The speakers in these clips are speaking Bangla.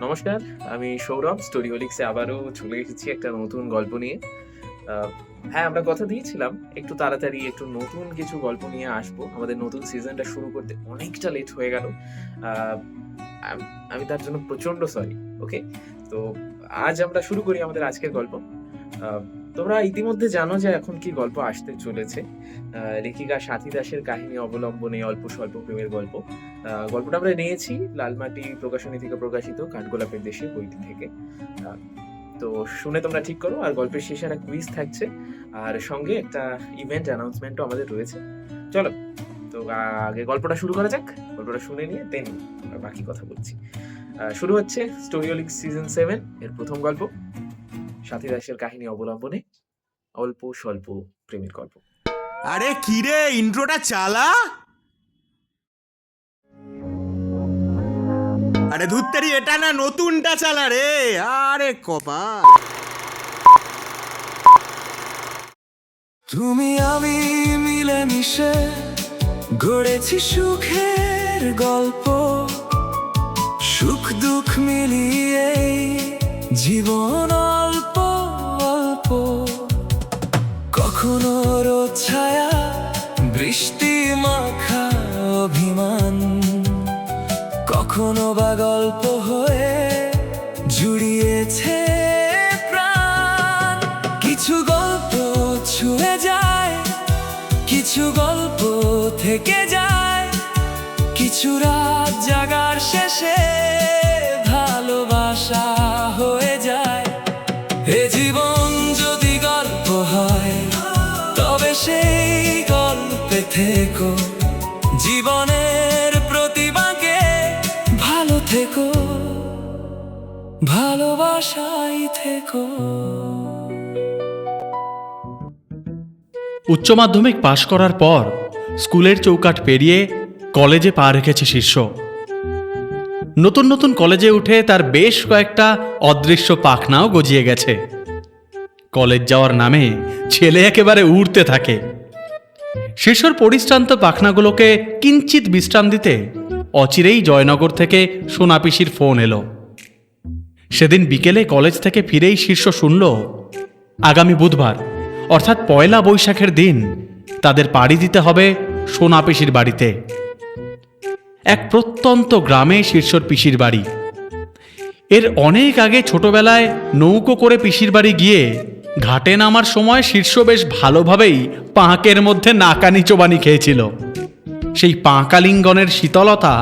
নমস্কার, আমি সৌরভ স্টোরিওলিক্সে আবারও চলে এসেছি একটা নতুন গল্প নিয়ে। হ্যাঁ, আমরা কথা দিয়েছিলাম একটু তাড়াতাড়ি একটু নতুন কিছু গল্প নিয়ে আসবো। আমাদের নতুন সিজনটা শুরু করতে অনেকটা লেট হয়ে গেল। আ আম আমি তার জন্য প্রচন্ড সরি। ওকে? তো আজ আমরা শুরু করি আমাদের আজকের গল্প। আ তোমরা ইতিমধ্যে জানো যে এখন কি গল্প আসতে চলেছে। লেখিকা স্বাতী দাসের কাহিনী অবলম্বনে অল্প-স্বল্প প্রেমের গল্প। গল্পটা আমরা নিয়েছি লালমাটি প্রকাশনী থেকে প্রকাশিত 'কাঠগোলাপের দেশে' বইটি থেকে। আ তো শুনে তোমরা ঠিক করো। আর গল্পের শেষে একটা কুইজ থাকছে। আর সঙ্গে একটা ইভেন্ট অ্যানাউন্সমেন্টও আমাদের রয়েছে। চলো, তো আগে গল্পটা শুরু করা যাক। গল্পটা শুনে নিয়ে দেন আমরা বাকি কথা বলছি। শুরু হচ্ছে স্টোরিওলিক্স সিজন 7 এর প্রথম গল্প, স্বাতী দাসের কাহিনী অবলম্বনে অল্প-স্বল্প প্রেমের গল্প। আরে কিরে, ইন্ট্রোটা চালা। আরে ধুত্তেরি, এটা না নতুনটা চালা রে। আরে কপাল। তুমি আমি মিলে মিশে গড়েছি সুখের গল্প, সুখ দুঃখ মিলিয়ে জীবন অল্প অল্প। কখনো রোদ ছায়া, বৃষ্টি মাখা অভিমান, কখনো বা গল্প হয়ে জুড়িয়েছে প্রাণ। কিছু গল্প ছুঁয়ে যায়, কিছু গল্প থেকে যায়, কিছু রাত জাগার শেষে ভালোবাসা হয়ে যায়। এ জীবন যদি গল্প হয়, তবে সেই গল্পে থেকো, জীবনের প্রতিভাকে ভালো থেকো, ভালোবাসাই থেকো। উচ্চ মাধ্যমিক পাশ করার পর স্কুলের চৌকাঠ পেরিয়ে কলেজে পা রেখেছে শীর্ষ। নতুন নতুন কলেজে উঠে তার বেশ কয়েকটা অদৃশ্য পাখনাও গজিয়ে গেছে। কলেজ যাওয়ার নামে ছেলে একেবারে উড়তে থাকে। শীর্ষর পরিশ্রান্ত পাখনাগুলোকে কিঞ্চিত বিশ্রাম দিতে অচিরেই জয়নগর থেকে সোনা পিসির ফোন এলো। সেদিন বিকেলে কলেজ থেকে ফিরেই শীর্ষ শুনল আগামী বুধবার অর্থাৎ পয়লা বৈশাখের দিন তাদের পাড়ি দিতে হবে সোনা পিসির বাড়িতে। এক প্রত্যন্ত গ্রামে শীর্ষর পিসির বাড়ি। এর অনেক আগে ছোটবেলায় নৌকো করে পিসির বাড়ি গিয়ে ঘাটে নামার সময় শীর্ষ বেশ ভালোভাবেই পাঁকের মধ্যে নাকানি চোবানি খেয়েছিল। সেই পাঁকালিঙ্গনের শীতলতা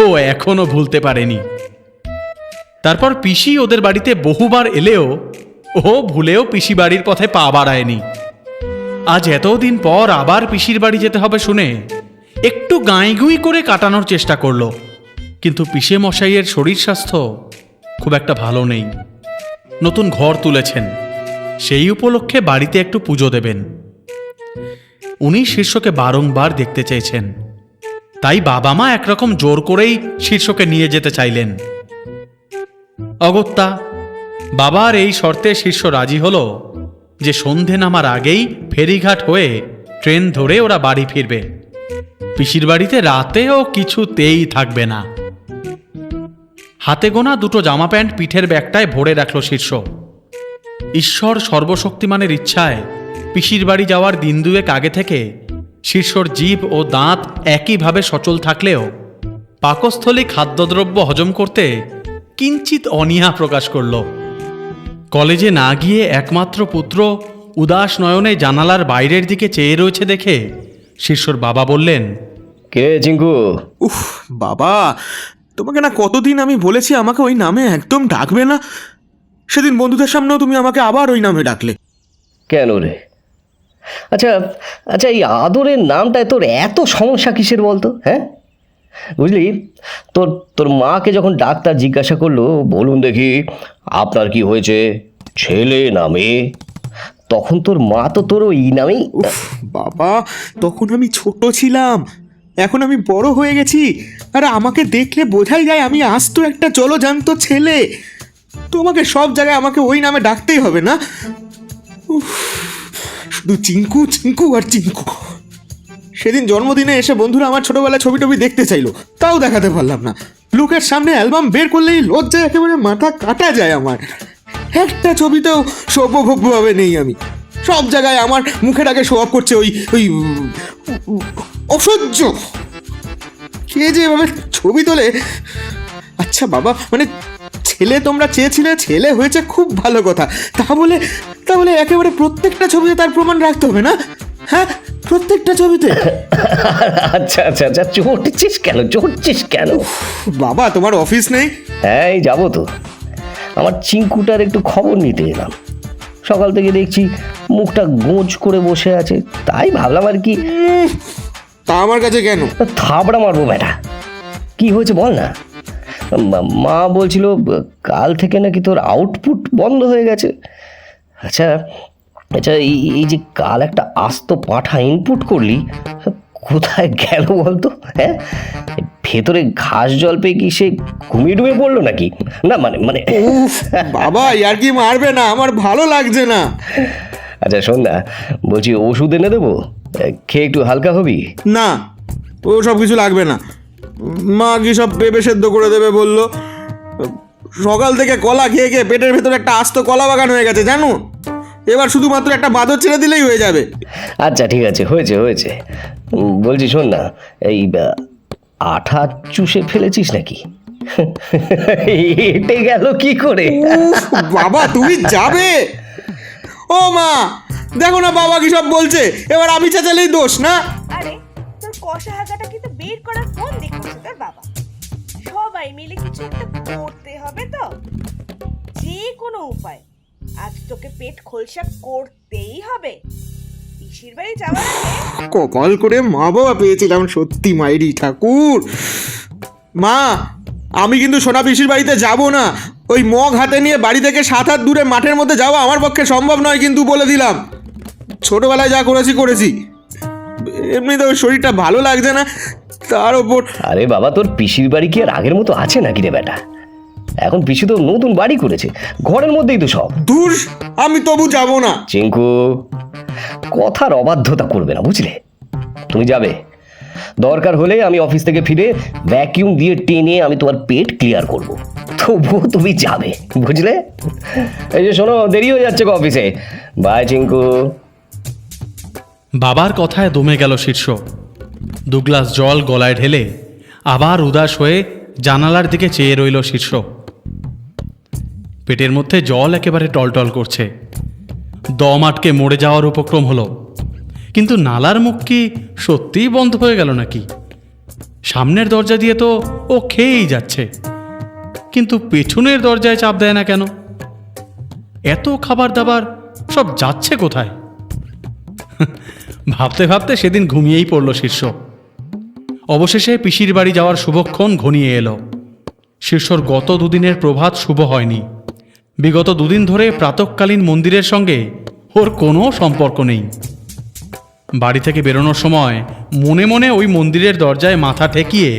ও এখনো ভুলতে পারেনি। তারপর পিসি ওদের বাড়িতে বহুবার এলেও ও ভুলেও পিসি বাড়ির পথে পা বাড়ায়নি। আজ এতদিন পর আবার পিসির বাড়ি যেতে হবে শুনে একটু গাঁইগুঁই করে কাটানোর চেষ্টা করল, কিন্তু পিসে মশাইয়ের শরীর স্বাস্থ্য খুব একটা ভালো নেই। নতুন ঘর তুলেছেন, সেই উপলক্ষে বাড়িতে একটু পুজো দেবেন। উনি শীর্ষকে বারংবার দেখতে চেয়েছেন, তাই বাবা মা একরকম জোর করেই শীর্ষকে নিয়ে যেতে চাইলেন। অগত্যা বাবার এই শর্তে শীর্ষ রাজি হলো যে সন্ধে নামার আগেই ফেরিঘাট হয়ে ট্রেন ধরে ওরা বাড়ি ফিরবে। পিসির বাড়িতে রাতেও কিছুতেই থাকবে না। হাতে গোনা দুটো জামা প্যান্ট পিঠের ব্যাগটায় ভরে রাখল শীর্ষ। ঈশ্বর সর্বশক্তিমানের ইচ্ছায় পিসির বাড়ি যাওয়ার দিন দুয়েক আগে থেকে শীর্ষর জিভ ও দাঁত একইভাবে সচল থাকলেও পাকস্থলী খাদ্যদ্রব্য হজম করতে কিঞ্চিত অনীহা প্রকাশ করল। কলেজে না গিয়ে একমাত্র পুত্র উদাস নয়নে জানালার বাইরের দিকে চেয়ে রয়েছে দেখে শীর্ষর বাবা বললেন, কে চিঙ্কু? উফ বাবা, তোমাকে না কতদিন আমি বলেছি আমাকে ওই নামে একদম ডাকবে না। সেদিন বন্ধুদের সামনেও তুমি আমাকে আবার ওই নামে ডাকলে। কেন রে? আচ্ছা আচ্ছা, এই আদরের নামটায় তোর এত সমস্যা কিসের বলতো? হ্যাঁ, বুঝলি, তোর তোর মাকে যখন ডাক্তার জিজ্ঞাসা করলো, বলুন দেখি আপনার কি হয়েছে, ছেলে না মেয়ে, তখন তোর মা তো তোর ওই নামেই। উফ বাবা, তখন আমি ছোট ছিলাম, এখন আমি বড় হয়ে গেছি। আর আমাকে দেখলে বোঝাই যায় আমি আস্ত একটা জলজান্ত ছেলে। তোমাকে সব জায়গায় আমাকে ওই নামে ডাকতেই হবে না? উফ, শুধু চিঙ্কু চিঙ্কু আর চিঙ্কু। সেদিন জন্মদিনে এসে বন্ধুরা আমার ছোটবেলায় ছবি টবি দেখতে চাইলো, তাও দেখাতে পারলাম না। লোকের সামনে অ্যালবাম বের করলেই লজ্জায় একেবারে মাথা কাটা যায় আমার। একটা ছবিতেও সভ্যভব্যভাবে নেই আমি। সব জায়গায় আমার মুখের আগে শো অফ করছে ওই ওই অসহ্য। কে যে এভাবে ছবি তোলে। আচ্ছা বাবা, মানে ছেলে তোমরা চেয়েছিলে, ছেলে হয়েছে, খুব ভালো কথা। তাহলে একেবারে প্রত্যেকটা ছবিতে তার প্রমাণ রাখতে হবে না? হ্যাঁ, প্রত্যেকটা ছবিতে। আচ্ছা আচ্ছা আচ্ছা, চড়ছিস কেন? বাবা, তোমার অফিস নেই? হ্যাঁ, এই যাবো তো। আমার চিঙ্কুটার একটু খবর নিতে এলাম। সকাল থেকে দেখছি মুখটা গোঁজ করে বসে আছে, তাই ভাবলাম আর কি। তা আমার কাছে কেন? থাবড়া মারবো বেটা। কি হয়েছে বল না। মা বলছিল কাল থেকে নাকি তোর আউটপুট বন্ধ হয়ে গেছে। আচ্ছা আচ্ছা, এই যে কাল একটা আস্ত পাঁঠা ইনপুট করলি, কোথায় গেল বলতো? হ্যাঁ, ভেতরে ঘাস জল পেয়ে কি সে ঘুমিয়ে ডুবে পড়লো নাকি? না মানে বাবা, আর কি মারবে না, আমার ভালো লাগছে না। আচ্ছা শোন না, বলছি ওষুধ এনে দেবো, খেয়ে একটু হালকা হবি? না, ও সব কিছু লাগবে না। মা কি সব পেঁপে সেদ্ধ করে দেবে বললো। সকাল থেকে কলা খেয়ে খেয়ে পেটের ভেতরে একটা আস্ত কলা বাগান হয়ে গেছে জানো। এবার শুধুমাত্র একটা বাদর ছেড়ে দিলেই হয়ে যাবে। আচ্ছা ঠিক আছে, হয়েছে। বলছি শোন না, এই আঠা চুষে ফেলেছিস নাকি? এটে গেল কি করে? বাবা, তুমি যাবে? ও মা, দেখো না বাবা কি সব বলছে। এবার আমি চেঁচালেই দোষ না? আরে তোর কষা হাগাটা কিন্তু বের করার ফোন দেখছে তোর বাবা। সবাই মিলে কিছু একটা করতে হবে তো, যে কোনো উপায়। আজ তোকে পেট খোলসা করতেই হবে। পিসির বাড়ি যাওয়ার আগে কপাল করে মা বাবা পেয়েছিলাম, সত্যি মাইরি ঠাকুর। মা, আমি কিন্তু সোনা পিসির বাড়িতে যাব না। ওই মগ হাতে নিয়ে বাড়ি থেকে 7 হাত দূরে মাঠের মধ্যে যাওয়া আমার পক্ষে সম্ভব নয়, কিন্তু বলে দিলাম। ছোটবেলায় যা করেছি। এমনিতে ওই শরীরটা ভালো লাগছে না, তার ওপর। আরে বাবা, তোর পিসির বাড়ি কি আর আগের মতো আছে নাকি রে বেটা? এখন পিসি তো নতুন বাড়ি করেছে, ঘরের মধ্যেই তো সব। দূর, আমি তবু যাব না। চিঙ্কু, কথার অবাধ্যতা করবে না, বুঝলে? তুমি যাবে, দরকার হলে আমি অফিস থেকে ফিরে ভ্যাকিউম দিয়ে টেনে আমি তোমার পেট ক্লিয়ার করব, তবুও তুমি যাবে, বুঝলে? এই যে শোনো, দেরি হয়ে যাচ্ছে অফিসে। বাই চিঙ্কু। বাবার কথায় দমে গেল শীর্ষ। 2 গ্লাস জল গলায় ঢেলে আবার উদাস হয়ে জানালার দিকে চেয়ে রইল শীর্ষ। পেটের মধ্যে জল একেবারে টলটল করছে। দম আটকে মরে যাওয়ার উপক্রম হলো। কিন্তু নালার মুখ কি সত্যিই বন্ধ হয়ে গেল নাকি? সামনের দরজা দিয়ে তো ও খেয়েই যাচ্ছে, কিন্তু পেছনের দরজায় চাপ দেয় না কেন? এত খাবার দাবার সব যাচ্ছে কোথায়? ভাবতে ভাবতে সেদিন ঘুমিয়েই পড়ল শীর্ষ। অবশেষে পিসির বাড়ি যাওয়ার শুভক্ষণ ঘনিয়ে এলো। শীর্ষর গত 2 দিনের প্রভাত শুভ হয়নি। বিগত 2 দিন ধরে প্রাতঃকালীন মন্দিরের সঙ্গে ওর কোনো সম্পর্ক নেই। বাড়ি থেকে বেরোনোর সময় মনে মনে ওই মন্দিরের দরজায় মাথা ঠেকিয়ে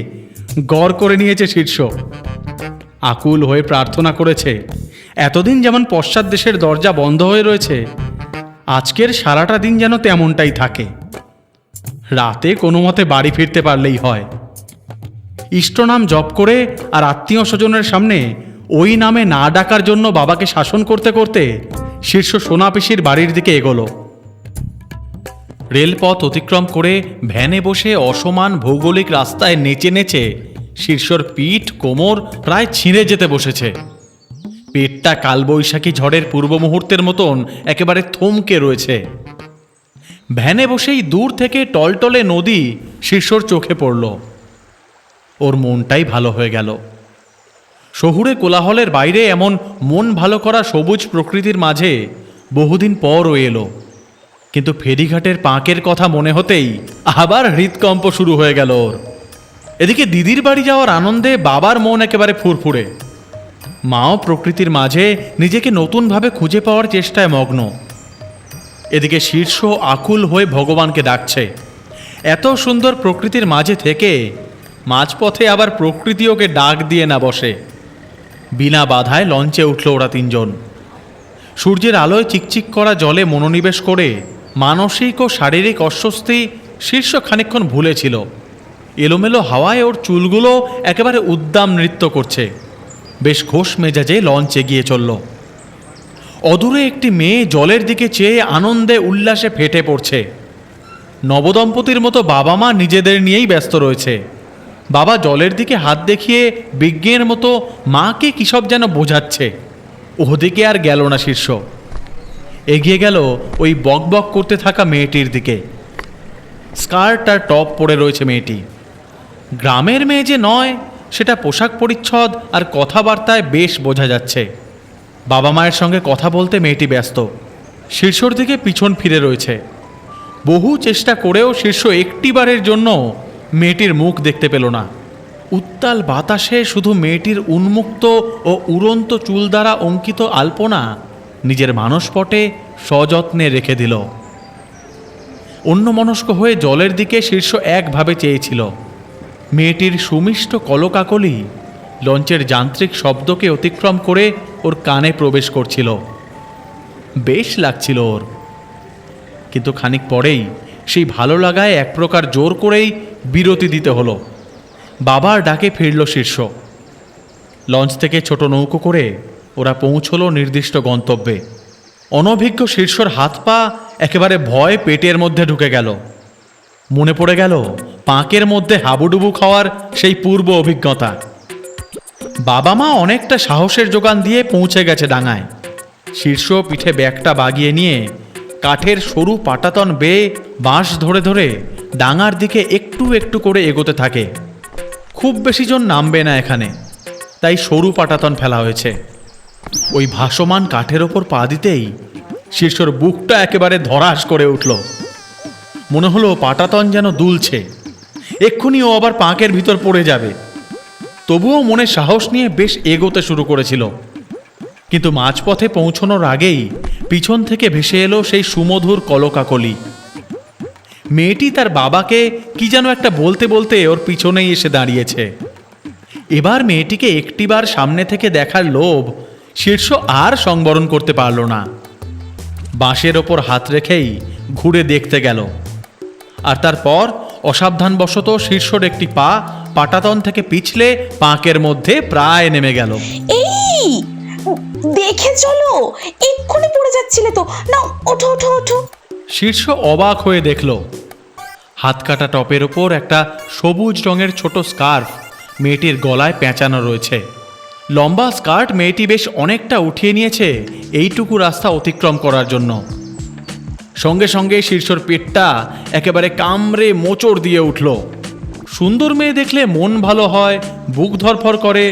গড় করে নিয়েছে শীর্ষ। আকুল হয়ে প্রার্থনা করেছে, এতদিন যেমন পশ্চাৎ দেশের দরজা বন্ধ হয়ে রয়েছে, আজকের সারাটা দিন যেন তেমনটাই থাকে। রাতে কোনো মতে বাড়ি ফিরতে পারলেই হয়। ইষ্টনাম জপ করে আর আত্মীয় স্বজনের সামনে ওই নামে না ডাকার জন্য বাবাকে শাসন করতে করতে শীর্ষ সোনা পিসির বাড়ির দিকে এগোলো। রেলপথ অতিক্রম করে ভ্যানে বসে অসমান ভৌগোলিক রাস্তায় নেচে নেচে শীর্ষর পিঠ কোমর প্রায় ছিঁড়ে যেতে বসেছে। পেটটা কালবৈশাখী ঝড়ের পূর্ব মুহূর্তের মতন একেবারে থমকে রয়েছে। ভ্যানে বসেই দূর থেকে টলটলে নদী শীর্ষর চোখে পড়ল। ওর মনটাই ভালো হয়ে গেল। শহুরে কোলাহলের বাইরে এমন মন ভালো করা সবুজ প্রকৃতির মাঝে বহুদিন পর ও এলো। কিন্তু ফেরিঘাটের পাঁকের কথা মনে হতেই আবার হৃদকম্প শুরু হয়ে গেল ওর। এদিকে দিদির বাড়ি যাওয়ার আনন্দে বাবার মন একেবারে ফুরফুরে। মাও প্রকৃতির মাঝে নিজেকে নতুনভাবে খুঁজে পাওয়ার চেষ্টায় মগ্ন। এদিকে শীর্ষ আকুল হয়ে ভগবানকে ডাকছে। এত সুন্দর প্রকৃতির মাঝে থেকে মাঝপথে আবার প্রকৃতি ওকে ডাক দিয়ে না বসে। বিনা বাধায় লঞ্চে উঠল ওরা 3 জন। সূর্যের আলোয় চিকচিক করা জলে মনোনিবেশ করে মানসিক ও শারীরিক অস্বস্তি শীর্ষ খানিকক্ষণ ভুলে ছিল। এলোমেলো হাওয়ায় ওর চুলগুলো একেবারে উদ্দাম নৃত্য করছে। বেশ ঘোষ মেজাজে লঞ্চ এগিয়ে চলল। অদূরে একটি মেয়ে জলের দিকে চেয়ে আনন্দে উল্লাসে ফেটে পড়ছে। নবদম্পতির মতো বাবা মা নিজেদের নিয়েই ব্যস্ত রয়েছে। বাবা জলের দিকে হাত দেখিয়ে বিজ্ঞের মতো মাকে কী সব যেন বোঝাচ্ছে। ওদিকে আর গেল না শীর্ষ, এগিয়ে গেল ওই বক বক করতে থাকা মেয়েটির দিকে। স্কার্ট আর টপ পরে রয়েছে মেয়েটি। গ্রামের মেয়ে যে নয় সেটা পোশাক পরিচ্ছদ আর কথাবার্তায় বেশ বোঝা যাচ্ছে। বাবা মায়ের সঙ্গে কথা বলতে মেয়েটি ব্যস্ত। শীর্ষর দিকে পিছন ফিরে রয়েছে। বহু চেষ্টা করেও শীর্ষ একটিবারের জন্য মেয়েটির মুখ দেখতে পেল না। উত্তাল বাতাসে শুধু মেয়েটির উন্মুক্ত ও উড়ন্ত চুল দ্বারা অঙ্কিত আলপনা নিজের মানসপটে সযত্নে রেখে দিল। অন্যমনস্ক হয়ে জলের দিকে শীর্ষ একভাবে চেয়েছিল। মেয়েটির সুমিষ্ট কলকাকলি লঞ্চের যান্ত্রিক শব্দকে অতিক্রম করে ওর কানে প্রবেশ করছিল। বেশ লাগছিল ওর। কিন্তু খানিক পরেই সেই ভালো লাগায় এক প্রকার জোর করেই বিরতি দিতে হলো। বাবার ডাকে ফিরল শীর্ষ। লঞ্চ থেকে ছোট নৌকো করে ওরা পৌঁছলো নির্দিষ্ট গন্তব্যে। অনভিজ্ঞ শীর্ষর হাত পা একেবারে ভয় পেটের মধ্যে ঢুকে গেল। মনে পড়ে গেল পাঁকের মধ্যে হাবুডুবু খাওয়ার সেই পূর্ব অভিজ্ঞতা। বাবা মা অনেকটা সাহসের যোগান দিয়ে পৌঁছে গেছে ডাঙায়। শীর্ষ পিঠে ব্যাগটা বাগিয়ে নিয়ে কাঠের সরু পাটাতন বেয়ে বাঁশ ধরে ধরে ডাঙার দিকে একটু একটু করে এগোতে থাকে। খুব বেশি জন নামবে না এখানে, তাই সরু পাটাতন ফেলা হয়েছে। ওই ভাসমান কাঠের ওপর পা দিতেই শীর্ষর বুকটা একেবারে ধরাস করে উঠল। মনে হলো পাটাতন যেন দুলছে, এক্ষুনি ও আবার পাঁকের ভিতর পড়ে যাবে। তবুও মনে সাহস নিয়ে বেশ এগোতে শুরু করেছিল। কিন্তু মাঝপথে পৌঁছানোর আগেই পিছন থেকে ভেসে এলো সেই সুমধুর কলকাকলি। মেয়েটি তার বাবাকে কি যেন একটা বলতে বলতে ওর পিছনেই এসে দাঁড়িয়েছে। এবার মেয়েটিকে একটিবার সামনে থেকে দেখার লোভ শীর্ষ আর সংবরণ করতে পারল না। বাঁশের ওপর হাত রেখেই ঘুরে দেখতে গেল। আর তারপর অসাবধানবশত শীর্ষর একটি পা পাটাতন থেকে পিছলে পাঁকের মধ্যে প্রায় নেমে গেল। এই দেখে চলো, এক্ষুনি পড়ে যাচ্ছিলে তো। না, ওঠো ওঠো ওঠো। শীর্ষ অবাক হয়ে দেখল হাত কাটা টপের ওপর একটা সবুজ রঙের ছোট স্কার্ফ মেয়েটির গলায় পেঁচানো রয়েছে। লম্বা স্কার্ট মেয়েটি বেশ অনেকটা উঠিয়ে নিয়েছে এইটুকু রাস্তা অতিক্রম করার জন্য। সঙ্গে সঙ্গে শীর্ষর পেটটা একেবারে কামড়ে মোচড় দিয়ে উঠল। সুন্দর মেয়ে দেখলে মন ভালো হয়, বুক ধরফর করে।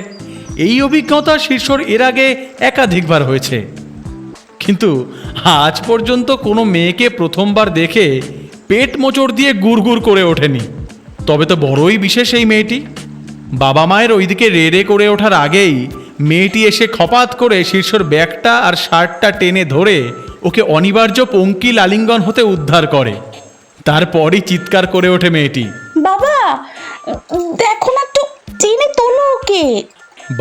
এই অভিজ্ঞতা শীর্ষর এর আগে একাধিকবার হয়েছে, কিন্তু আজ পর্যন্ত কোনো মেয়েকে প্রথমবার দেখে পেট মোচড় দিয়ে গুড়গুড় করে ওঠেনি। তবে তো বড়ই বিশেষ এই মেয়েটি। বাবা মায়ের ওইদিকে রে রে করে ওঠার আগেই মেয়েটি এসে খপাত করে শীর্ষর ব্যাগটা আর শার্টটা টেনে ধরে ওকে অনিবার্য পঙ্কিল আলিঙ্গন হতে উদ্ধার করে। তারপরই চিৎকার করে ওঠে মেয়েটি, বাবা দেখো না, তো টেনে তোলো ওকে।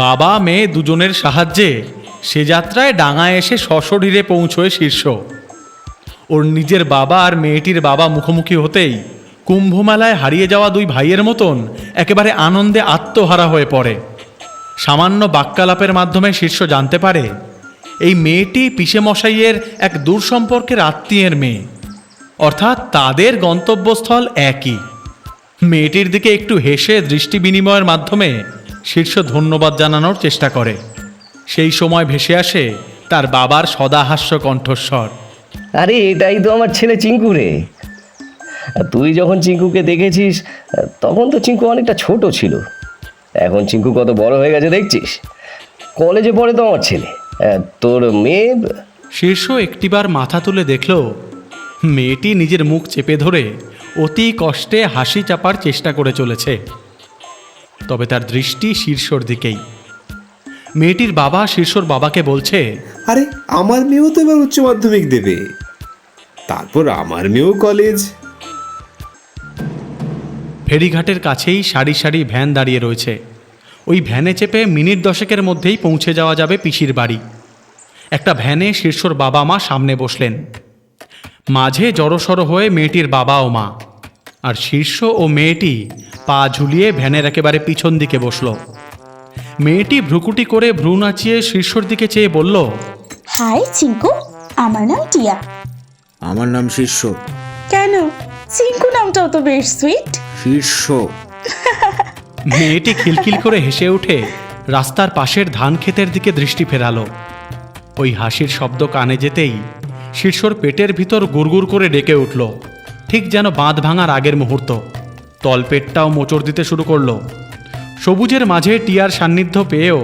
বাবা মেয়ে দুজনের সাহায্যে সে যাত্রায় ডাঙায় এসে সশরীরে পৌঁছয় শীর্ষ। ওর নিজের বাবা আর মেয়েটির বাবা মুখোমুখি হতেই কুম্ভমেলায় হারিয়ে যাওয়া দুই ভাইয়ের মতন একেবারে আনন্দে আত্মহারা হয়ে পড়ে। সামান্য বাক্যালাপের মাধ্যমে শীর্ষ জানতে পারে এই মেয়েটি পিসেমশাইয়ের এক দূর সম্পর্কের আত্মীয়ের মেয়ে, অর্থাৎ তাদের গন্তব্যস্থল একই। মেয়েটির দিকে একটু হেসে দৃষ্টি বিনিময়ের মাধ্যমে শীর্ষ ধন্যবাদ জানানোর চেষ্টা করে। সেই সময় ভেসে আসে তার বাবার সদাহাস্য কণ্ঠস্বর, আরে এটাই তো আমার ছেলে চিঙ্কু রে। তুই যখন চিঙ্কুকে দেখেছিস তখন তো চিঙ্কু অনেকটা ছোট ছিল, এখন চিঙ্কু কত বড় হয়ে গেছে দেখছিস। কলেজে পড়ে তো আমার ছেলে। তোর মেয়ে? শীর্ষ একটিবার মাথা তুলে দেখল মেয়েটি নিজের মুখ চেপে ধরে অতি কষ্টে হাসি চাপার চেষ্টা করে চলেছে। তবে তার দৃষ্টি শীর্ষর দিকেই। মেয়েটির বাবা শীর্ষর বাবাকে বলছে, আরে আমার মেয়েও তো এবার উচ্চ মাধ্যমিক দেবে, তারপর আমার মেয়েও কলেজ। ফেরিঘাটের কাছেই সারি সারি ভ্যান দাঁড়িয়ে রয়েছে। ওই ভ্যানে চেপে মিনিট 10 মধ্যেই পৌঁছে যাওয়া যাবে পিসির বাড়ি। একটা ভ্যানে শীর্ষর বাবা মা সামনে বসলেন, মাঝে জড়সড় হয়ে মেয়েটির বাবা ও মা। আর শীর্ষ ও মেয়েটি পা ঝুলিয়ে ভ্যানের একেবারে পিছন দিকে বসল। মেয়েটি ভ্রুকুটি করে ভ্রু নাচিয়ে শীর্ষর দিকে চেয়ে বলল, হাই চিঙ্কু, আমার নাম টিয়া। আমার নাম শীর্ষ। কেন, চিঙ্কু নামটাও তো বেশ সুইট। শীর্ষ। মেয়েটি খিলখিল করে হেসে উঠে রাস্তার পাশের ধান ক্ষেতের দিকে দৃষ্টি ফেরালো। ওই হাসির শব্দ কানে যেতেই শীর্ষর পেটের ভিতর গুড়গুড় করে ডেকে উঠল, ঠিক যেন বাঁধ ভাঙার আগের মুহূর্ত। তলপেটটাও মোচড় দিতে শুরু করলো। সবুজের মাঝে টিয়ার সান্নিধ্য পেয়েও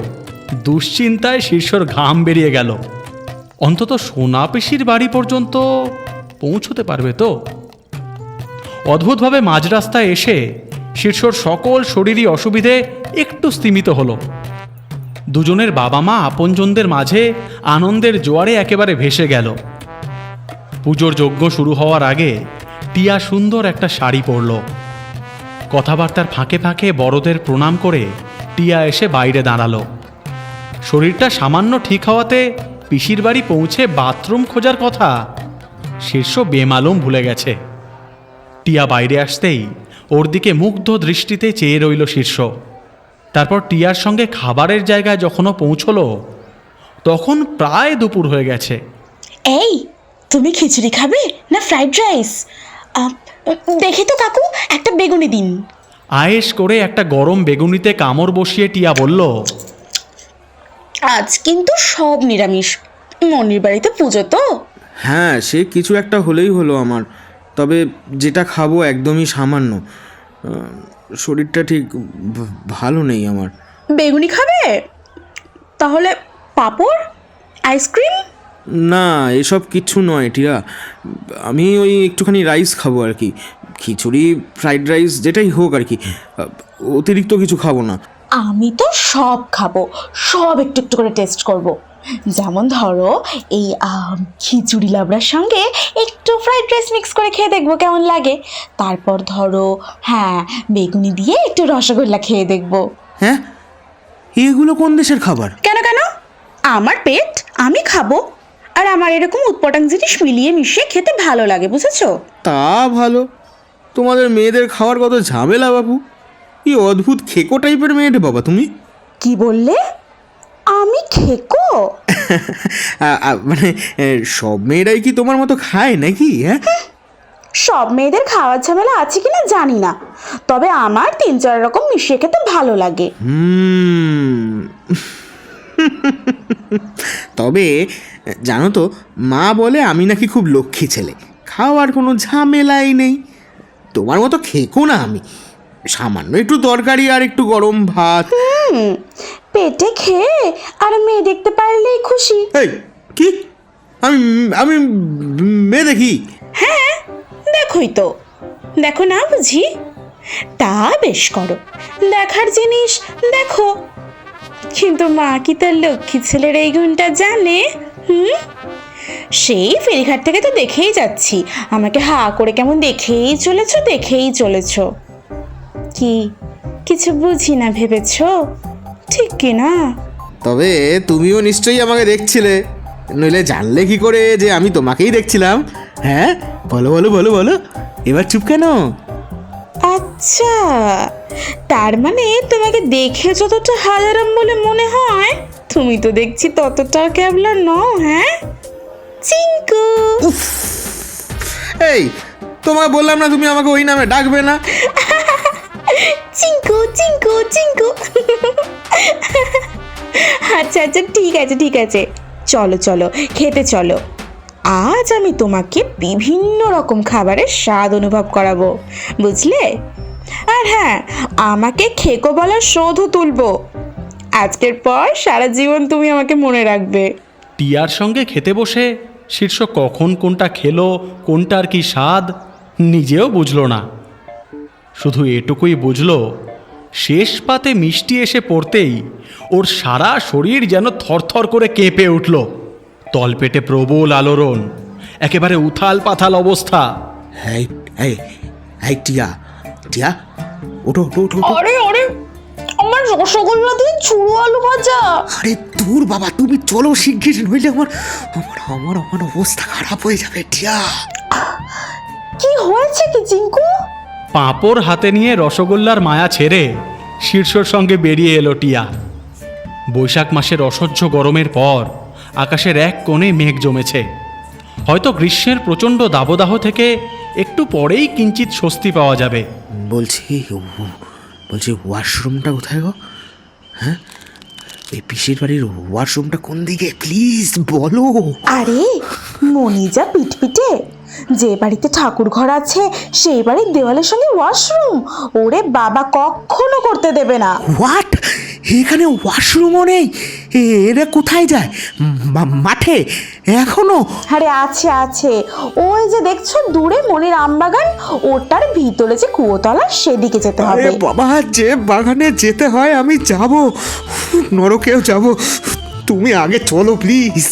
দুশ্চিন্তায় শীর্ষর ঘাম বেরিয়ে গেল। অন্তত সোনা পিসির বাড়ি পর্যন্ত পৌঁছতে পারবে তো? অদ্ভুতভাবে মাঝ রাস্তায় এসে শীর্ষর সকল শরীরী অসুবিধে একটু স্তিমিত হলো। দুজনের বাবা মা আপনজনদের মাঝে আনন্দের জোয়ারে একেবারে ভেসে গেল। পুজোর যজ্ঞ শুরু হওয়ার আগে টিয়া সুন্দর একটা শাড়ি পরল। কথাবার্তার ফাঁকে ফাঁকে বড়দের প্রণাম করে টিয়া এসে বাইরে দাঁড়ালো। শরীরটা সামান্য ঠিক হওয়াতে পিসির বাড়ি পৌঁছে বাথরুম খোঁজার কথা শীর্ষ বেমালুম ভুলে গেছে। টিয়া বাইরে আসতেই ওর দিকে মুগ্ধ দৃষ্টিতে চেয়ে রইল শীর্ষ। তারপর টিয়ার সঙ্গে খাবারের জায়গায় যখনও পৌঁছলো তখন প্রায় দুপুর হয়ে গেছে। এই, তুমি খিচুড়ি খাবে না ফ্রাইড রাইস? দেখি তো কাকু, একটা বেগুনি দিন। আয়েশ করে একটা গরম বেগুনিতে কামড় বসিয়ে টিয়া বলল, আজ কিন্তু সব নিরামিষ, মনির বাড়িতে পুজো তো। হ্যাঁ, সে কিছু একটা হলেই হলো আমার। তবে যেটা খাবো একদমই সামান্য। শরীরটা ঠিক ভালো নেই আমার। বেগুনি খাবে? তাহলে পাঁপড়, আইসক্রিম? না, এসব কিচ্ছু নয় টিয়া। আমি ওই একটুখানি রাইস খাবো আর কি। খিচুড়ি, ফ্রাইড রাইস, যেটাই হোক আর কি। অতিরিক্ত কিছু খাবো না। আমি তো সব খাবো, সব একটু একটু করে টেস্ট করব। যেমন ধরো এই খিচুড়ি লাবড়ার সঙ্গে একটু ফ্রাইড রাইস মিক্স করে খেয়ে দেখবো কেমন লাগে। তারপর ধরো হ্যাঁ, বেগুনি দিয়ে একটু রসগোল্লা খেয়ে দেখবো। হ্যাঁ, এগুলো কোন দেশের খাবার? কেন কেন, আমার পেট, আমি খাবো। আর আমার এরকম উৎপটাং জিনিস মিলিয়ে মিশিয়ে খেতে ভালো লাগে, বুঝেছো? তা ভালো। তোমাদের মেয়েদের খাওয়ার কত ঝামেলা বাবু। কি অদ্ভুত খেকো টাইপের মেয়েটে বাবা তুমি। কি বললে? আমি খেকো? মানে সব মেয়েরাই কি তোমার মতো খায় নাকি? হ্যাঁ, সব মেয়েদের খাওয়ার ঝামেলা আছে কিনা জানি না, তবে আমার 3-4 রকম মিশিয়ে খেতে ভালো লাগে। তবে জানো তো, মা বলে আমি নাকি খুব লক্ষ্মী ছেলে, খাওয়ার কোনো ঝামেলাই নেই। তোমার মতো খেকো না আমি। সামান্য একটু তরকারি আর একটু গরম ভাত। পেটে খেয়ে আর মেয়ে দেখতে পারলেই খুশি। এই কি, আমি আমি মেয়ে দেখি? হ্যাঁ, দেখোই তো। দেখো না বুঝি? তা বেশ করো, দেখার জিনিস দেখো। কিন্তু মা কি তার লক্ষ্মী ছেলের এই গুণটা জানে? সেই ফেরিঘাট থেকে তো দেখেই যাচ্ছি, আমাকে হা করে কেমন দেখেই চলেছ। কি কিছু বুঝি না ভেবেছ? ঠিক কি না? তবে তুমিও নিশ্চয়ই আমাকে দেখছিলে, নইলে জানলে কি করে যে আমি তোমাকেই দেখছিলাম? হ্যাঁ, বলো বলো বলো বলো, এবার চুপ কেন? আচ্ছা, তার মানে তোমাকে দেখে যতটা হাজারাম বলে মনে হয়, তুমি তো দেখছি ততটা ক্যাবলা নও। হ্যাঁ চিঙ্কু? এই, তোমায় বললাম না তুমি আমাকে ওই নামে ডাকবে না। চিঙ্কু চিঙ্কু চিঙ্কু। আচ্ছা আচ্ছা, ঠিক আছে, চলো খেতে চলো। আজ আমি তোমাকে বিভিন্ন রকম খাবারের স্বাদ অনুভব করাবো, বুঝলে? আর হ্যাঁ, আমাকে খেকো বলার শোধও তুলবো। আজকের পর সারা জীবন তুমি আমাকে মনে রাখবে। টিয়ার সঙ্গে খেতে বসে শীর্ষ কখন কোনটা খেলো, কোনটার কি স্বাদ নিজেও বুঝলো না। শুধু এটুকুই বুঝলো, শেষ পাতে মিষ্টি এসে পড়তেই ওর সারা শরীর যেন থরথর করে কেঁপে উঠল। তলপেটে প্রবল আলোড়ন, একেবারে উথাল পাথাল অবস্থা। এই টিয়া, ওঠো। আরে আমার রসগোল্লা দিয়ে চুড়ো আলু ভাজা। আরে দূর বাবা, তুমি চলো শিগগির, নইলে আমার অবস্থা খারাপ হয়ে যাবে টিয়া। কি হয়েছে কি চিঙ্কু? পাঁপড় হাতে নিয়ে রসগোল্লার মায়া ছেড়ে শীর্ষর সঙ্গে বেরিয়ে এলো টিয়া। বৈশাখ মাসের অসহ্য গরমের পর আকাশের এক কোণে মেঘ জমেছে। হয়তো গ্রীষ্মের প্রচণ্ড দাবদাহ থেকে একটু পরেই কিঞ্চিত স্বস্তি পাওয়া যাবে। বলছি ওয়াশরুমটা কোথায় গো? হ্যাঁ, এই পিসির বাড়ির ওয়াশরুমটা কোন দিকে প্লিজ বলো। আরে মনিজা পিটপিটে, যে বাড়িতে ঠাকুর ঘর আছে সেই বাড়ির দেওয়ালের সঙ্গে ওয়াশরুম? ওরে বাবা, কখনো করতে দেবে না। হোয়াট? এখানে ওয়াশরুমও নেই? এরা কোথায় যায়? মাঠে এখনো? আরে আছে আছে, ওই যে দেখছো দূরে মনির আমবাগান, ওটার ভিতরে যে কুয়োতলা সেদিকে যেতে হবে। আরে বাবা, যে বাগানে যেতে হয় আমি যাব, নরকেও যাব। তুমি আগে চলো প্লিজ।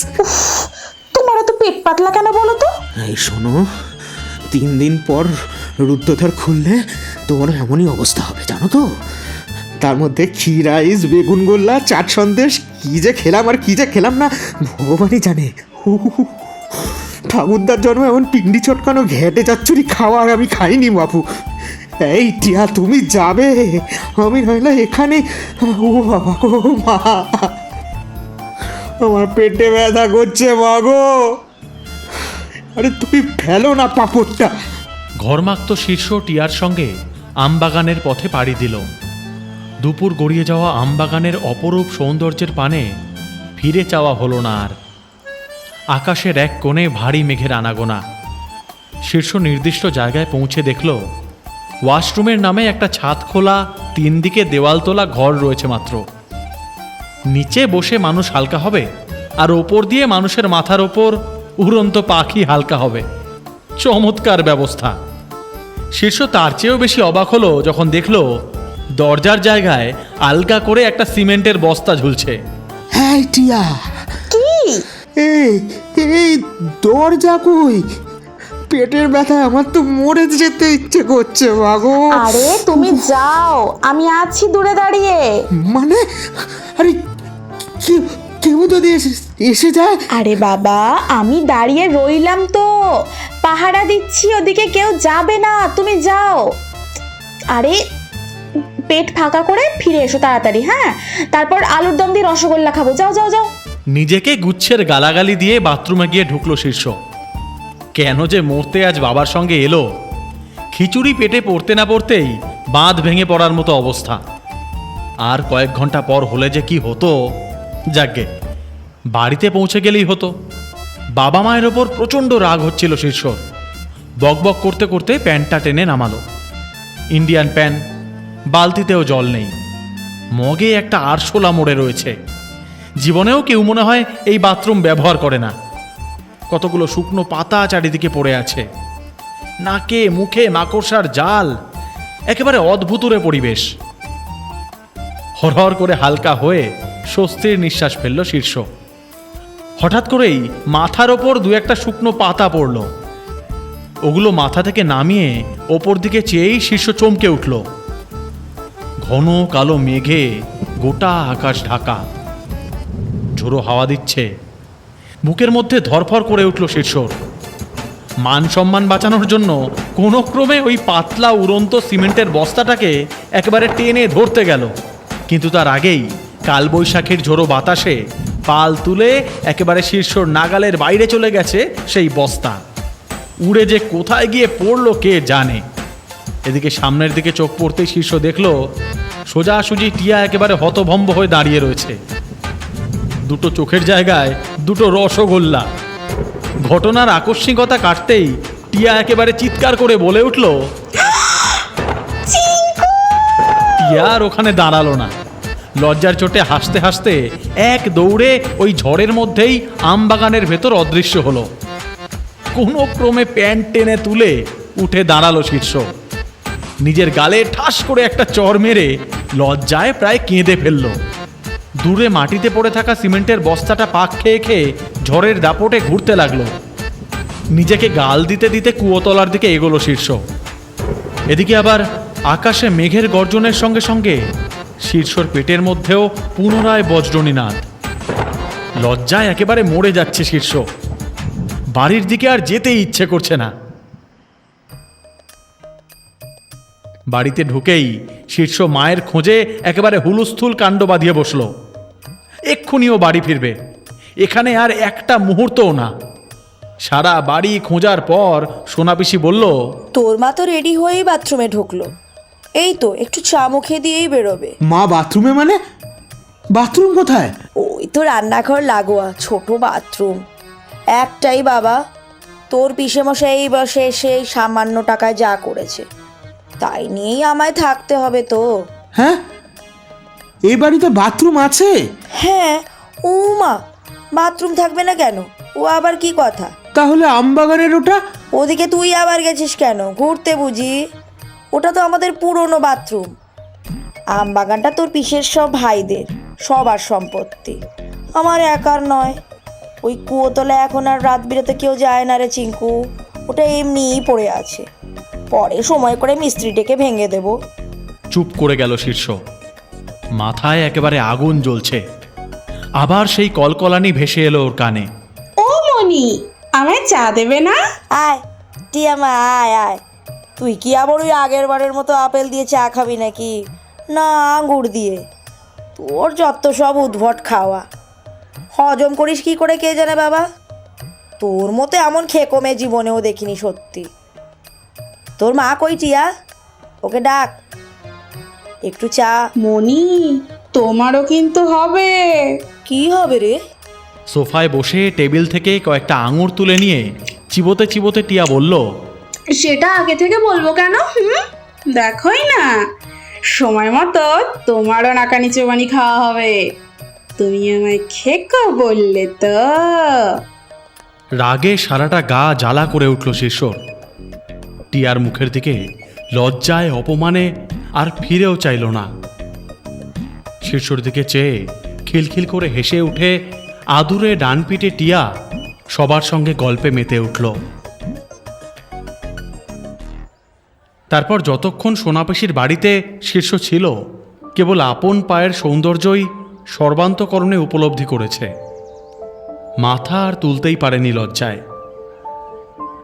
তোমার তো পেট পাতলা কেন বলো তো? এই শোনো, 3 দিন পর রুদ্রধর খুললে তোমার এমনই অবস্থা হবে জানো তো। তার মধ্যে ক্ষীর রাইস, বেগুন গোল্লা, চাট সন্দেশ, কি যে খেলাম আর কি যে খেলাম না ভগবানই জানে। ঠাকুরদার জন্ম এমন পিন্ডি চটকানো ঘেটে চচ্চড়ি খাওয়ার আমি খাইনি বাবু। এই টিয়া, তুমি যাবে, আমি নইলে এখানে। ও বাবা গো মা, আমার পেটে ব্যথা করছে মা গো। আরে তুমি ফেলো না পাপড়টা। ঘরমাক্ত শীর্ষ টিয়ার সঙ্গে আমবাগানের পথে পাড়ি দিল। দুপুর গড়িয়ে যাওয়া আমবাগানের অপরূপ সৌন্দর্যের পানে ফিরে চাওয়া হলো না আর। আকাশের এক কোণে ভারী মেঘের আনাগোনা। শীর্ষ নির্দিষ্ট জায়গায় পৌঁছে দেখল ওয়াশরুমের নামে একটা ছাদ খোলা 3 দিকে দেওয়াল তোলা ঘর রয়েছে মাত্র। নিচে বসে মানুষ হালকা হবে, আর ওপর দিয়ে মানুষের মাথার ওপর উড়ন্ত পাখি হালকা হবে। চমৎকার ব্যবস্থা। শীর্ষ তার চেয়েও বেশি অবাক হলো যখন দেখল দরজার জায়গায় আলগা করে একটা সিমেন্টের বস্তা ঝুলছে। হ্যাঁ টিয়া, কি? এই দরজা কই? পেটের ব্যথা আমার তো মরে যেতে ইচ্ছে করছে মাগো। আরে তুমি যাও, আমি আছি দূরে দাঁড়িয়ে। মানে আরে কেউ যদি এসে যায়? আরে বাবা, আমি দাঁড়িয়ে রইলাম তো, পাহারা দিচ্ছি, ওদিকে কেউ যাবে না, তুমি যাও। আরে পেট ফাঁকা করে ফিরে এসো তাড়াতাড়ি, হ্যাঁ? তারপর আলুর দম দিয়ে রসগোল্লা খাবো। যাও যাও যাও। নিজেকে গুচ্ছের গালাগালি দিয়ে বাথরুমে গিয়ে ঢুকলো শীর্ষ। কেন যে মরতে আজ বাবার সঙ্গে এলো। খিচুড়ি পেটে পড়তে না পড়তেই বাঁধ ভেঙে পড়ার মতো অবস্থা। আর কয়েক ঘন্টা পর হলে যে কি হতো, যাকগে বাড়িতে পৌঁছে গেলেই হতো। বাবা মায়ের ওপর প্রচণ্ড রাগ হচ্ছিল শীর্ষর। বকবক করতে করতে প্যান্টটা টেনে নামালো। ইন্ডিয়ান প্যান্ট, বালতিতেও জল নেই, মগে একটা আরশোলা মোড়ে রয়েছে। জীবনেও কেউ মনে হয় এই বাথরুম ব্যবহার করে না। কতগুলো শুকনো পাতা চারিদিকে পড়ে আছে, নাকে মুখে মাকড়সার জাল, একেবারে অদ্ভুতুরে পরিবেশ। হরহর করে হালকা হয়ে স্বস্তির নিঃশ্বাস ফেলল শীর্ষ। হঠাৎ করেই মাথার ওপর 2-1টা শুকনো পাতা পড়ল। ওগুলো মাথা থেকে নামিয়ে ওপর দিকে চেয়েই শীর্ষ চমকে উঠল। ঘন কালো মেঘে গোটা আকাশ ঢাকা, ঝোড়ো হাওয়া দিচ্ছে। বুকের মধ্যে ধরফর করে উঠল শীর্ষর। মান সম্মান বাঁচানোর জন্য কোনো ক্রমে ওই পাতলা উড়ন্ত সিমেন্টের বস্তাটাকে একেবারে টেনে ধরতে গেল, কিন্তু তার আগেই কালবৈশাখীর ঝোড়ো বাতাসে পাল তুলে একেবারে শীর্ষর নাগালের বাইরে চলে গেছে সেই বস্তা। উড়ে যে কোথায় গিয়ে পড়ল কে জানে। এদিকে সামনের দিকে চোখ পড়তেই শীর্ষ দেখল সোজাসুজি টিয়া একেবারে হতভম্ব হয়ে দাঁড়িয়ে রয়েছে। দুটো চোখের জায়গায় দুটো রসগোল্লা। ঘটনার আকস্মিকতা কাটতেই টিয়া একেবারে চিৎকার করে বলে উঠল। টিয়া আর ওখানে দাঁড়ালো না। লজ্জার চোটে হাসতে হাসতে এক দৌড়ে ওই ঝড়ের মধ্যেই আমবাগানের ভেতর অদৃশ্য হলো। কোনো ক্রমে প্যান্ট টেনে তুলে উঠে দাঁড়ালো শীর্ষ। নিজের গালে ঠাস করে একটা চড় মেরে লজ্জায় প্রায় কেঁদে ফেলল। দূরে মাটিতে পড়ে থাকা সিমেন্টের বস্তাটা পাক খেয়ে খেয়ে ঝড়ের দাপটে ঘুরতে লাগলো। নিজেকে গাল দিতে দিতে কুয়োতলার দিকে এগোলো শীর্ষ। এদিকে আবার আকাশে মেঘের গর্জনের সঙ্গে সঙ্গে শীর্ষর পেটের মধ্যেও পুনরায় বজ্রনীনাদ। লজ্জায় একেবারে মরে যাচ্ছে শীর্ষ। বাড়ির দিকে আর যেতেই ইচ্ছে করছে না। বাড়িতে ঢুকেই শীর্ষ মায়ের খোঁজে একেবারে হুলুস্থুল কাণ্ড বাঁধিয়ে বসল। এক্ষুনিও বাড়ি ফিরবে, এখানে আর একটা মুহূর্তও না। সারা বাড়ি খোঁজার পর সোনা পিসি বলল, তোর মা তো রেডি হয়েই বাথরুমে ঢুকলো, এই তো একটু চা মুখে দিয়েই বেরোবে। মা বাথরুমে মানে? বাথরুম কোথায়? ওই তো রান্নাঘর লাগোয়া ছোট বাথরুম একটাই বাবা। তোর পিসেমশাই এই বসে সেই সামান্য টাকায় যা করেছে তাই নিয়েই আমায় থাকতে হবে তো। হ্যাঁ, এই বাড়িতে বাথরুম আছে? হ্যাঁ, ও মা, বাথরুম থাকবে না কেন? ও আবার কি কথা? তাহলে আমবাগানের ওটা? ওদিকে তুই আবার গেছিস কেন? ঘুরতে বুঝি? ওটা তো আমাদের পুরনো বাথরুম। আমবাগানটা তোর পিসের সব ভাইদের, সবার সম্পত্তি, আমার একার নয়। ওই কুয়োতলা এখন আর রাত বিরেতে কেউ যায় না রে চিঙ্কু, ওটা এমনিই পড়ে আছে, পরে সময় করে মিস্ত্রি ডেকে ভেঙে দেব। চুপ করে গেল শীর্ষ। মাথায় একেবারে আগুন জ্বলছে। আবার সেই কলকলানি ভেসে এলো ওর কানে। ও মনি, আমায় চা দেবে না? আয় টিয়ামা, আয় আয়। তুই কি আবার ওই আগের বারের মতো আপেল দিয়ে চা খাবি নাকি? না, আঙুর দিয়ে। তোর যত সব উদ্ভট খাওয়া, হজম করিস কি করে কে জানে বাবা। তোর মতো এমন খেকমে জীবনেও দেখিনি সত্যি। তোর মা কই টিয়া? ওকে ডাক, একটু চা। মনি, তোমারও কিন্তু হবে। কি হবে রে? সোফায় বসে টেবিল থেকে কয়েকটা আঙুর তুলে নিয়ে চিবোতে চিবোতে টিয়া বলল, সেটা আগে থেকে বলবো কেন? দেখোই না, সময় মতো তোমারও নাকানি চোবানি খাওয়া হবে। তুমি আমায় খেকো বললে তো। রাগে সারাটা গা জ্বালা করে উঠল শীর্ষর। টিয়ার মুখের দিকে লজ্জায় অপমানে আর ফিরেও চাইল না। শীর্ষর দিকে চেয়ে খিলখিল করে হেসে উঠে আদুরে ডান পিঠে টিয়া সবার সঙ্গে গল্পে মেতে উঠল। তারপর যতক্ষণ সোনাপিসির বাড়িতে শীর্ষ ছিল, কেবল আপন পায়ের সৌন্দর্যই সর্বান্তকরণে উপলব্ধি করেছে। মাথা আর তুলতেই পারেনি লজ্জায়।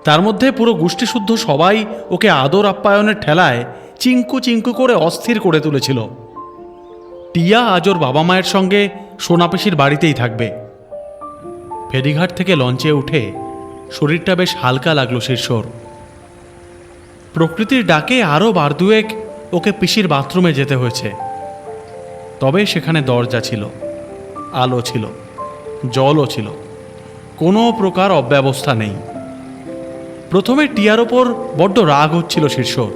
তার মধ্যে পুরো গোষ্ঠীশুদ্ধ সবাই ওকে আদর আপ্যায়নের ঠেলায় চিঙ্কু চিঙ্কু করে অস্থির করে তুলেছিল। টিয়া আজ ওর বাবা মায়ের সঙ্গে সোনাপিসির বাড়িতেই থাকবে। ফেরিঘাট থেকে লঞ্চে উঠে শরীরটা বেশ হালকা লাগলো শীর্ষর। প্রকৃতির ডাকে আরও বার দুয়েক ওকে পিসির বাথরুমে যেতে হয়েছে। তবে সেখানে দরজা ছিল, আলো ছিল, জলও ছিল, কোনো প্রকার অব্যবস্থা নেই। প্রথমে টিয়ার ওপর বড্ড রাগ হচ্ছিল শীর্ষর।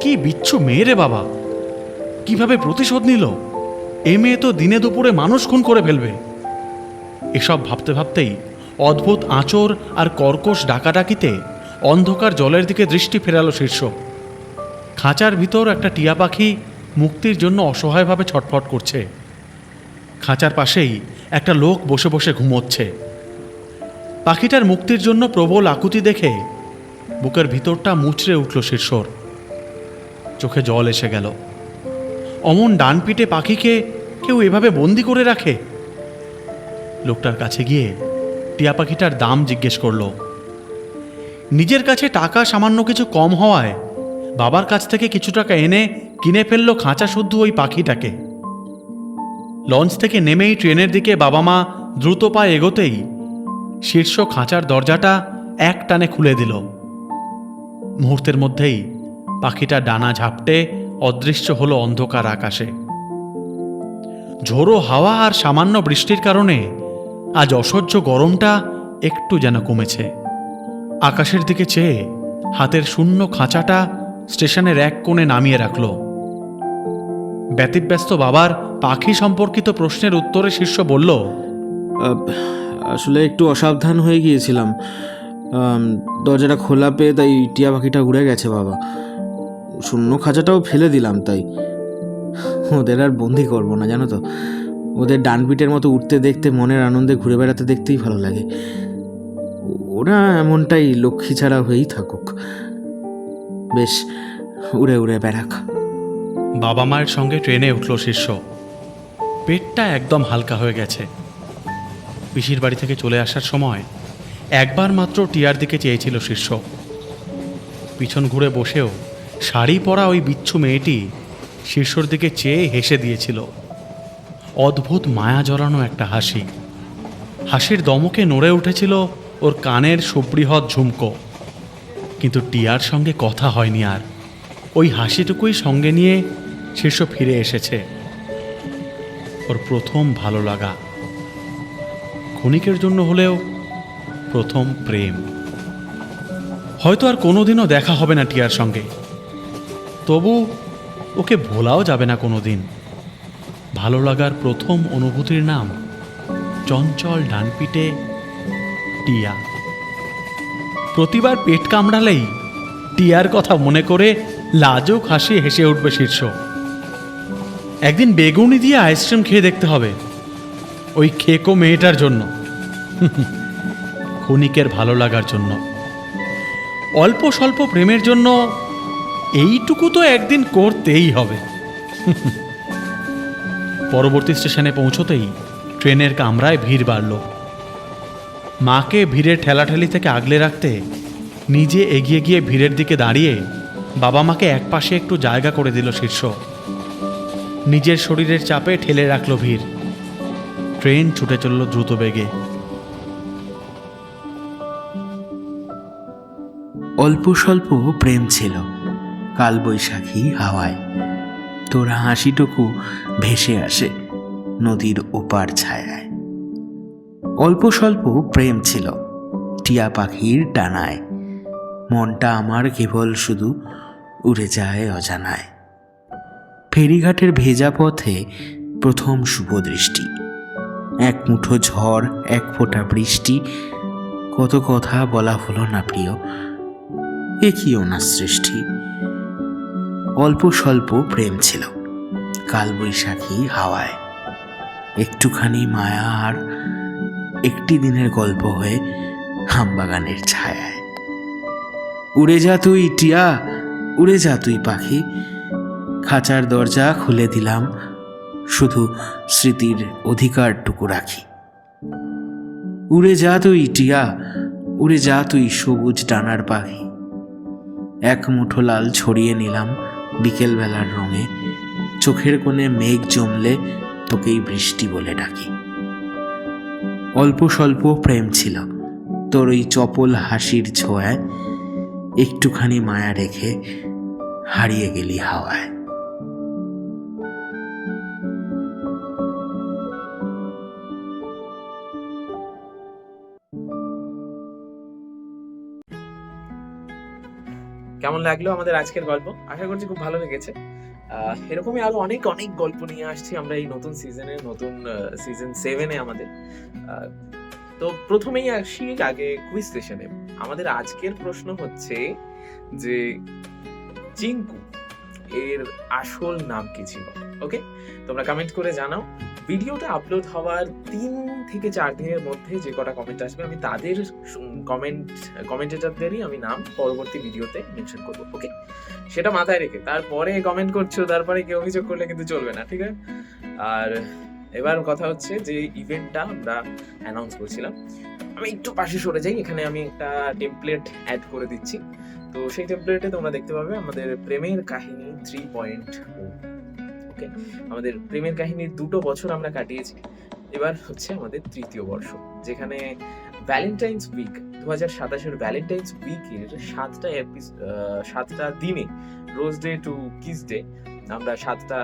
কি বিচ্ছু মেয়ে রে বাবা, কিভাবে প্রতিশোধ নিল? এ মেয়ে তো দিনে দুপুরে মানুষ খুন করে ফেলবে। এসব ভাবতে ভাবতেই অদ্ভুত আঁচড় আর কর্কশ ডাকাডাকিতে অন্ধকার জলের দিকে দৃষ্টি ফেরালো শীর্ষ। খাঁচার ভিতর একটা টিয়া পাখি মুক্তির জন্য অসহায়ভাবে ছটফট করছে। খাঁচার পাশেই একটা লোক বসে বসে ঘুমোচ্ছে। পাখিটার মুক্তির জন্য প্রবল আকুতি দেখে বুকের ভিতরটা মুচড়ে উঠল শীর্ষর। চোখে জল এসে গেল। অমন ডান পিঠে পাখিকে কেউ এভাবে বন্দি করে রাখে? লোকটার কাছে গিয়ে টিয়া পাখিটার দাম জিজ্ঞেস করলো। নিজের কাছে টাকা সামান্য কিছু কম হওয়ায় বাবার কাছ থেকে কিছু টাকা এনে কিনে ফেলল খাঁচা শুদ্ধ ওই পাখিটাকে। লঞ্চ থেকে নেমেই ট্রেনের দিকে বাবা মা দ্রুত পায়ে এগোতেই শীর্ষ খাঁচার দরজাটা এক টানে খুলে দিল। মুহূর্তের মধ্যেই পাখিটা ডানা ঝাপটে অদৃশ্য হলো অন্ধকার আকাশে। ঝোড়ো হাওয়া আর সামান্য বৃষ্টির কারণে আজ অসহ্য গরমটা একটু যেন কমেছে। আকাশের দিকে চেয়ে হাতের শূন্য খাঁচাটা স্টেশনের এক কোণে নামিয়ে রাখল। ব্যতিব্যস্ত বাবার পাখি সম্পর্কিত প্রশ্নের উত্তরে শীর্ষ বলল, আসলে একটু অসাবধান হয়ে গিয়েছিলাম, দরজাটা খোলা পেয়ে তাই টিয়া পাখিটা উড়ে গেছে বাবা। শূন্য খাঁচাটাও ফেলে দিলাম, তাই ওদের আর বন্দি করবো না, জানো তো। ওদের ডান পিঠের মতো উঠতে দেখতে, মনের আনন্দে ঘুরে বেড়াতে দেখতেই ভালো লাগে। ওরা এমনটাই লক্ষ্মী ছাড়া হয়েই থাকুক, বেশ উড়ে উড়ে বেড়াক। বাবা মায়ের সঙ্গে ট্রেনে উঠল শীর্ষ। পেটটা একদম হালকা হয়ে গেছে। পিসির বাড়ি থেকে চলে আসার সময় একবার মাত্র টিয়ার দিকে চেয়েছিল শীর্ষ। পিছন ঘুরে বসেও শাড়ি পরা ওই বিচ্ছু মেয়েটি শীর্ষর দিকে চেয়ে হেসে দিয়েছিল। অদ্ভুত মায়া জড়ানো একটা হাসি। হাসির দমকে নড়ে উঠেছিল ওর কানের সুবৃহৎ ঝুমকো। কিন্তু টিয়ার সঙ্গে কথা হয়নি আর। ওই হাসিটুকুই সঙ্গে নিয়ে শীর্ষ ফিরে এসেছে। ওর প্রথম ভালো লাগা, ক্ষণিকের জন্য হলেও প্রথম প্রেম। হয়তো আর কোনোদিনও দেখা হবে না টিয়ার সঙ্গে, তবু ওকে ভোলাও যাবে না কোনোদিন। ভালো লাগার প্রথম অনুভূতির নাম চঞ্চল ডানপিটে টিয়া। প্রতিবার পেট কামড়ালেই টিয়ার কথা মনে করে লাজুক হাসি হেসে উঠবে শীর্ষ। একদিন বেগুনি দিয়ে আইসক্রিম খেয়ে দেখতে হবে ওই খেকো মেয়েটার জন্য, ক্ষণিকের ভালো লাগার জন্য, অল্প স্বল্প প্রেমের জন্য। এইটুকু তো একদিন করতেই হবে। পরবর্তী স্টেশনে পৌঁছতেই ট্রেনের কামরায় ভিড় বাড়ল। মাকে ভিড়ের ঠেলাঠেলি থেকে আগলে রাখতে নিজে এগিয়ে গিয়ে ভিড়ের দিকে দাঁড়িয়ে বাবা মাকে একপাশে একটু জায়গা করে দিল শীর্ষ। নিজের শরীরের চাপে ঠেলে রাখল ভিড়। ট্রেন ছুটে চলল দ্রুত বেগে। অল্প স্বল্প প্রেম ছিল কালবৈশাখী হাওয়ায়। তোর হাসিটুকু ভেসে আসে নদীর ওপার ছায়ায়। অল্প স্বল্প প্রেম ছিল টিয়া পাখির ডানায়। মনটা আমার কেবল শুধু উড়ে যায় অজানায়। ফেরিঘাটের ভেজা পথে প্রথম শুভ দৃষ্টি, এক মুঠো ঝড়, এক ফোঁটা বৃষ্টি। কত কথা বলা হলো না প্রিয়, এ কি ওনার সৃষ্টি। অল্প স্বল্প প্রেম ছিল কালবৈশাখী হাওয়ায়। একটুখানি মায়া আর একটি দিনের গল্প হয়ে আমবাগানের ছায়ায়। উড়ে যা তুই টিয়া, উড়ে যা তুই পাখি। খাঁচার দরজা খুলে দিলাম, শুধু স্মৃতির অধিকারটুকু রাখি। উড়ে যা তুই টিয়া, উড়ে যা তুই সবুজ ডানার পাখি। এক মুঠো লাল ছড়িয়ে নিলাম বিকেলবেলার রঙে। চোখের কোণে মেঘ জমলে তোকেই বৃষ্টি বলে ডাকি। অল্প স্বল্প প্রেম ছিল তোর ওই চপল হাসির ছোঁয়ায়। একটুখানি মায়া রেখে হারিয়ে গেলি হাওয়ায়। কেমন লাগলো আমাদের আজকের গল্প? আশা করছি খুব ভালো লেগেছে। এরকমই আরো অনেক অনেক গল্প নিয়ে আসছি আমরা এই নতুন সিজনে, নতুন সিজন 7-এ আমাদের। তো প্রথমেই আসি আগে কুইজ সেশনে। আমাদের আজকের প্রশ্ন হচ্ছে যে চিঙ্কু এর আসল নাম কি ছিল? ওকে, তোমরা কমেন্ট করে জানাও। ভিডিওটা আপলোড হওয়ার 3 থেকে 4 দিনের মধ্যে যে কটা কমেন্ট আসবে আমি তাদের কমেন্টেটরদেরই আমি নাম পরবর্তী ভিডিওতে মেনশন করবো। ওকে, সেটা মাথায় রেখে তারপরে কমেন্ট করছো, তারপরে কেউ অভিযোগ করলে কিন্তু চলবে না, ঠিক আছে? আর এবার কথা হচ্ছে যে ইভেন্টটা আমরা অ্যানাউন্স করছিলাম। আমি একটু পাশে সরে যাই, এখানে আমি একটা টেমপ্লেট অ্যাড করে দিচ্ছি। তো সেই টেমপ্লেটে তোমরা দেখতে পাবে আমাদের প্রেমের কাহিনী 3.0। ওকে, আমাদের প্রেমের কাহিনীর 2 বছর আমরা কাটিয়েছি। এবার হচ্ছে আমাদের 3য় বর্ষ, যেখানে ভ্যালেন্টাইন্স উইক 2027-এর ভ্যালেন্টাইন্স উইকের 7টা দিনে, rose day to kiss day, আমরা 7টা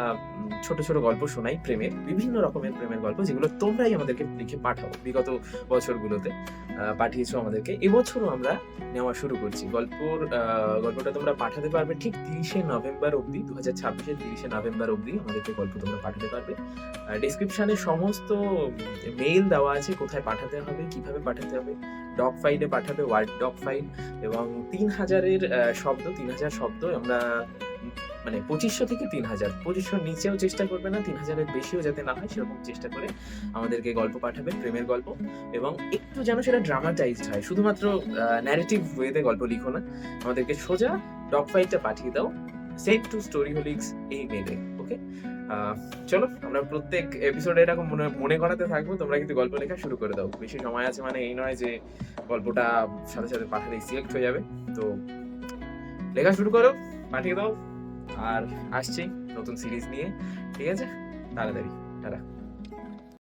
ছোট ছোট গল্প শোনাই প্রেমের, বিভিন্ন রকমের প্রেমের গল্প, যেগুলো তোমরাই আমাদেরকে লিখে পাঠাও। বিগত বছরগুলোতে পাঠিয়েছো আমাদেরকে, এবছরও আমরা নেওয়া শুরু করছি। গল্পটা তোমরা পাঠাতে পারবে ঠিক 30শে নভেম্বর অবধি, 2026-এর 30শে নভেম্বর অবধি আমাদেরকে গল্প তোমরা পাঠাতে পারবে। ডেসক্রিপশনে সমস্ত মেইল দেওয়া আছে, কোথায় পাঠাতে হবে, কিভাবে পাঠাতে হবে। ডক ফাইলে পাঠাবে, ওয়ার্ড ডক ফাইল, এবং 3000 শব্দ আমরা মানে 2500 থেকে 3000, 2500 নিচেও চেষ্টা করবে না, 3000-এর বেশিও যাতে না হয় সেরকম চেষ্টা করে আমাদেরকে গল্প পাঠাবে, প্রেমের গল্প। এবং একটু যেন সেটা ড্রামাটাইজড হয়, শুধুমাত্র ন্যারেটিভ ওয়েতে গল্প লিখো না, আমাদেরকে সোজা ডক ফাইলটা পাঠিয়ে দাও সেভ টু স্টোরিহোলিক্স এই মেলে। ওকে, চলো আমরা প্রত্যেক এপিসোডে এরকম মনে করাতে থাকবো, তোমরা কিন্তু গল্প লেখা শুরু করে দাও। বেশি সময় আছে মানে এই নয় যে গল্পটা সাথে সাথে পাঠালেই সিলেক্ট হয়ে যাবে। তো লেখা শুরু করো, পাঠিয়ে দাও। আর আসছি নতুন সিরিজ নিয়ে, ঠিক আছে? তাড়াতাড়ি, টাটা।